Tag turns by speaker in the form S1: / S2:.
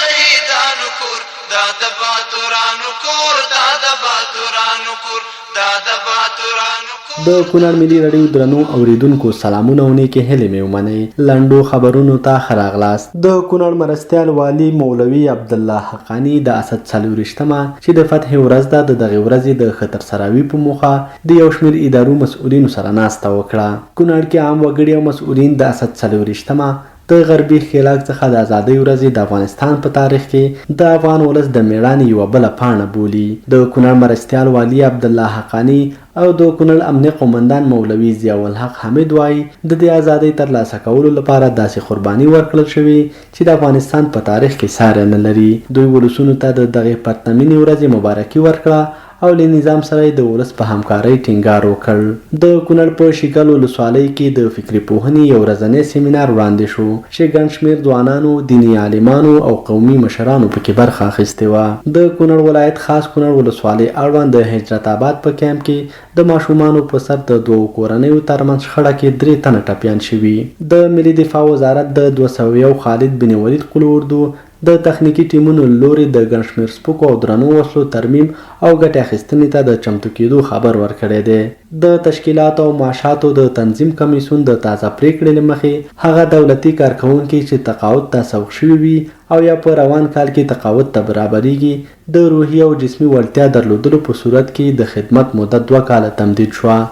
S1: شهیدانو کور دا د باتورانو کور دا د باتورانو کور دا د باتورانو
S2: د کونړ ملي راډیو درنو اوریدونکو سلامونه او نیکې هیلې مې ومنئ. لنډو خبرونو ته ښه راغلاست. د کونړ مرستیال والي مولوي عبدالله حقاني د اسد 40مه چې د فتح ورځ ده د دغې ورځې د ښه ترسروي په موخه د یو شمېر ادارو مسؤلینو سره ناسته وکړه. کونړ کې عام وګړي او مسؤلین د اسد 40مه د غربي ښکېلاک څخه د ازادۍ ورځې د افغانستان په تاریخ کې د افغان ولس د میړانې یوه بله پاڼه بولي. د کونړ مرستیال والي عبدالله حقاني او د کونړ امنیه قومندان مولوي ضیاء الحق حمید وایي د دې ازادۍ ترلاسه کولو لپاره داسې قرباني ورکړل شوې چې د افغانستان په تاریخ کې ساری نه لري. دوی ولسونو ته د دغې پرتمینې ورځې مبارکي ورکړه او له نظام سره د ولس په همکارۍ ټینګار وکړ. د کونړ په شیګل ولسوالۍ کې د فکري پوهنې یو ورځنی سیمینار وړاندې شو چې ګڼ شمېر ځوانانو، دیني عالمانو او قومي مشرانو پکې برخه اخیستې وه. د کونړ ولایت خاص کونړ ولسوالۍ اړوند د هجرت آباد په کیمپ کې د ماشومانو په سر د 2 کورنیو ترمنځ شخړه کې 3 تنه ټپیان شوي. د ملي دفاع وزارت د 201 خالد بن ولید قلو اردو د تخنیکی ټیمونو لوري د ګڼ شمېر سپکو او درنو وسلو ترمیم او ګټې اخیستنې ته د چمتو کېدو خبر ورکړی دی. د تشکیلاتو او معاشاتو د تنظیم کمیسیون د تازه پریکړې له مخې هغه دولتي کارکوونکي چې تقاعد ته سوق شوي وي او یا په روان کال کې تقاعد ته برابریږي د روحي او جسمي وړتیا درلودلو په صورت کې د خدمت مدت 2 کاله تمدید شوه.